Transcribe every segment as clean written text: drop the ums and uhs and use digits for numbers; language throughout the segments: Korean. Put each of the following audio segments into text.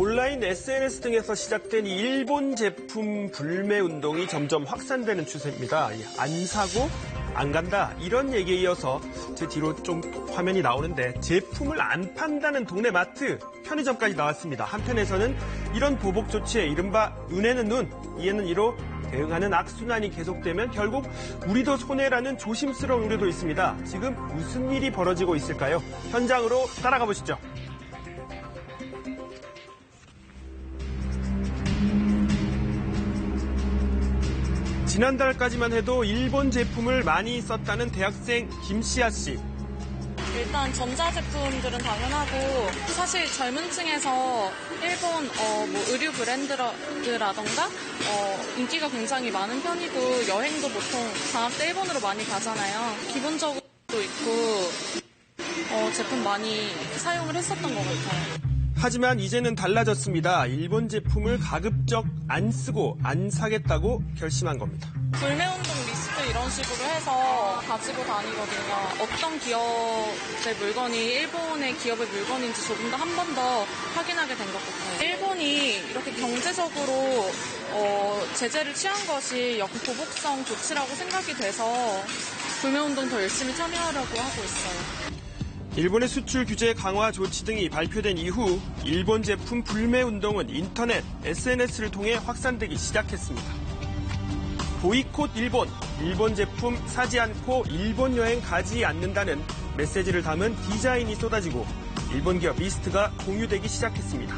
온라인 SNS 등에서 시작된 이 일본 제품 불매 운동이 점점 확산되는 추세입니다. 안 사고 안 간다 이런 얘기에 이어서 제 뒤로 좀 화면이 나오는데 제품을 안 판다는 동네 마트, 편의점까지 나왔습니다. 한편에서는 이런 보복 조치에 이른바 눈에는 눈, 이에는 이로 대응하는 악순환이 계속되면 결국 우리도 손해라는 조심스러운 우려도 있습니다. 지금 무슨 일이 벌어지고 있을까요? 현장으로 따라가 보시죠. 지난달까지만 해도 일본 제품을 많이 썼다는 대학생 김시아 씨. 일단 전자제품들은 당연하고 사실 젊은 층에서 일본 의류 브랜드라던가 인기가 굉장히 많은 편이고 여행도 보통 방학 때 일본으로 많이 가잖아요. 기본적으로 있고 제품 많이 사용을 했었던 것 같아요. 하지만 이제는 달라졌습니다. 일본 제품을 가급적 안 쓰고 안 사겠다고 결심한 겁니다. 불매운동 리스트 이런 식으로 해서 가지고 다니거든요. 어떤 기업의 물건이 일본의 기업의 물건인지 조금 더 한 번 더 확인하게 된 것 같아요. 일본이 이렇게 경제적으로 제재를 취한 것이 역보복성 조치라고 생각이 돼서 불매운동 더 열심히 참여하려고 하고 있어요. 일본의 수출 규제 강화 조치 등이 발표된 이후 일본 제품 불매 운동은 인터넷, SNS를 통해 확산되기 시작했습니다. 보이콧 일본, 일본 제품 사지 않고 일본 여행 가지 않는다는 메시지를 담은 디자인이 쏟아지고 일본 기업 리스트가 공유되기 시작했습니다.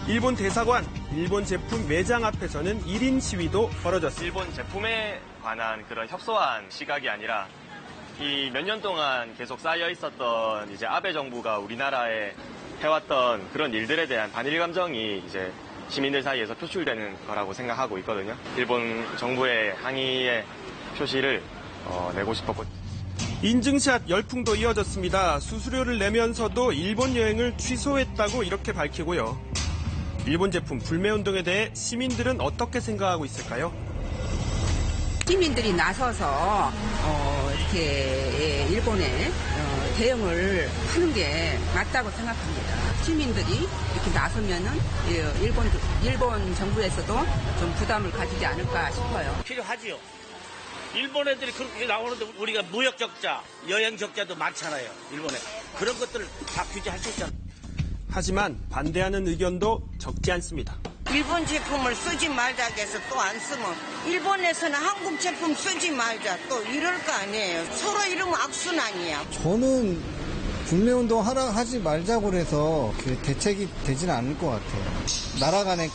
일본 대사관, 일본 제품 매장 앞에서는 1인 시위도 벌어졌습니다. 일본 제품에 관한 그런 협소한 시각이 아니라 이 몇 년 동안 계속 쌓여 있었던 이제 아베 정부가 우리나라에 해왔던 그런 일들에 대한 반일 감정이 이제 시민들 사이에서 표출되는 거라고 생각하고 있거든요. 일본 정부의 항의의 표시를 내고 싶었고. 인증샷 열풍도 이어졌습니다. 수수료를 내면서도 일본 여행을 취소했다고 이렇게 밝히고요. 일본 제품 불매 운동에 대해 시민들은 어떻게 생각하고 있을까요? 시민들이 나서서 이렇게 일본에 대응을 하는 게 맞다고 생각합니다. 시민들이 이렇게 나서면은 일본 정부에서도 좀 부담을 가지지 않을까 싶어요. 필요하지요. 일본 애들이 그렇게 나오는데 우리가 무역 적자, 여행 적자도 많잖아요. 일본에 그런 것들을 다 규제할 수 있잖아요. 하지만 반대하는 의견도 적지 않습니다. 일본 제품을 쓰지 말자 해서 또 안 쓰면 일본에서는 한국 제품 쓰지 말자 또 이럴 거 아니에요. 서로 이러면 악순환이야. 저는 불매운동 하지 말자고 해서 대책이 되지는 않을 것 같아요. 나라 간의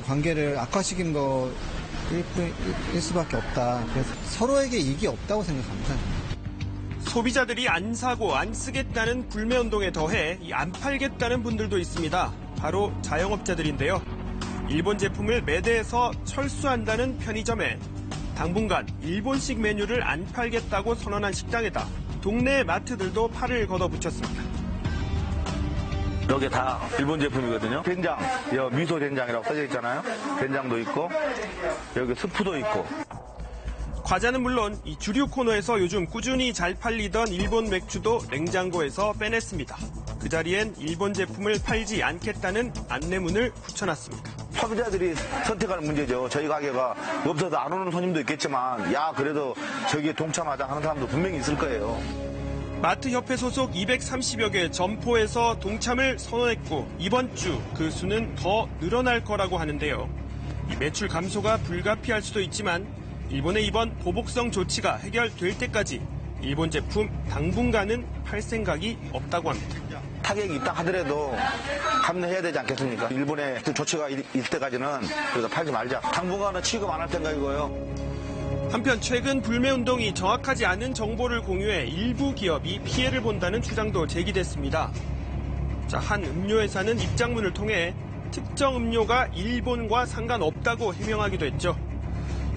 관계를 악화시키는 거일 수밖에 없다. 그래서 서로에게 이익이 없다고 생각합니다. 소비자들이 안 사고 안 쓰겠다는 불매운동에 더해 안 팔겠다는 분들도 있습니다. 바로 자영업자들인데요. 일본 제품을 매대에서 철수한다는 편의점에 당분간 일본식 메뉴를 안 팔겠다고 선언한 식당에다 동네 마트들도 팔을 걷어붙였습니다. 여기 다 일본 제품이거든요. 된장, 미소 된장이라고 써져 있잖아요. 된장도 있고 여기 스프도 있고. 과자는 물론 이 주류 코너에서 요즘 꾸준히 잘 팔리던 일본 맥주도 냉장고에서 빼냈습니다. 그 자리엔 일본 제품을 팔지 않겠다는 안내문을 붙여놨습니다. 소비자들이 선택하는 문제죠. 저희 가게가 없어서 안 오는 손님도 있겠지만 그래도 저기에 동참하자 하는 사람도 분명히 있을 거예요. 마트협회 소속 230여 개 점포에서 동참을 선언했고 이번 주 그 수는 더 늘어날 거라고 하는데요. 이 매출 감소가 불가피할 수도 있지만 일본의 이번 보복성 조치가 해결될 때까지 일본 제품 당분간은 팔 생각이 없다고 합니다. 타격이 있다 하더라도 감내해야 되지 않겠습니까? 일본의 조치가 있을 때까지는 그래서 팔지 말자. 당분간은 취급 안 할 생각이고요. 한편 최근 불매운동이 정확하지 않은 정보를 공유해 일부 기업이 피해를 본다는 주장도 제기됐습니다. 한 음료회사는 입장문을 통해 특정 음료가 일본과 상관없다고 해명하기도 했죠.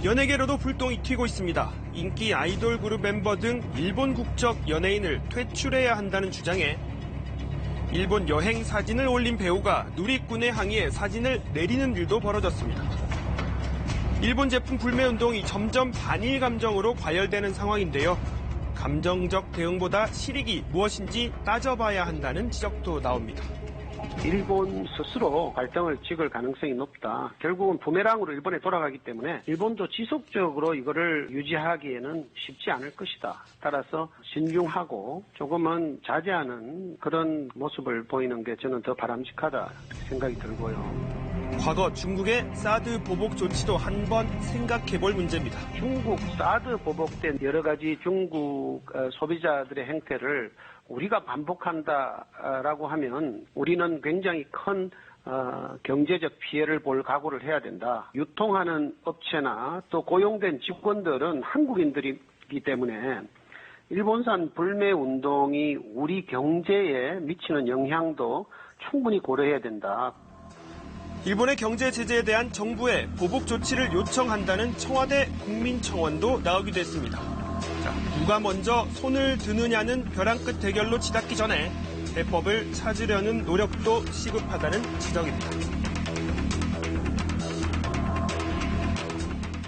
연예계로도 불똥이 튀고 있습니다. 인기 아이돌 그룹 멤버 등 일본 국적 연예인을 퇴출해야 한다는 주장에 일본 여행 사진을 올린 배우가 누리꾼의 항의에 사진을 내리는 일도 벌어졌습니다. 일본 제품 불매 운동이 점점 반일 감정으로 과열되는 상황인데요. 감정적 대응보다 실익이 무엇인지 따져봐야 한다는 지적도 나옵니다. 일본 스스로 발등을 찍을 가능성이 높다. 결국은 부메랑으로 일본에 돌아가기 때문에 일본도 지속적으로 이거를 유지하기에는 쉽지 않을 것이다. 따라서 신중하고 조금은 자제하는 그런 모습을 보이는 게 저는 더 바람직하다 생각이 들고요. 과거 중국의 사드 보복 조치도 한번 생각해볼 문제입니다. 중국 사드 보복 때 여러 가지 중국 소비자들의 행태를 우리가 반복한다라고 하면 우리는 굉장히 큰 경제적 피해를 볼 각오를 해야 된다. 유통하는 업체나 또 고용된 직원들은 한국인들이기 때문에 일본산 불매 운동이 우리 경제에 미치는 영향도 충분히 고려해야 된다. 일본의 경제 제재에 대한 정부의 보복 조치를 요청한다는 청와대 국민청원도 나오기도 했습니다. 자, 누가 먼저 손을 드느냐는 벼랑 끝 대결로 치닫기 전에 해법을 찾으려는 노력도 시급하다는 지적입니다.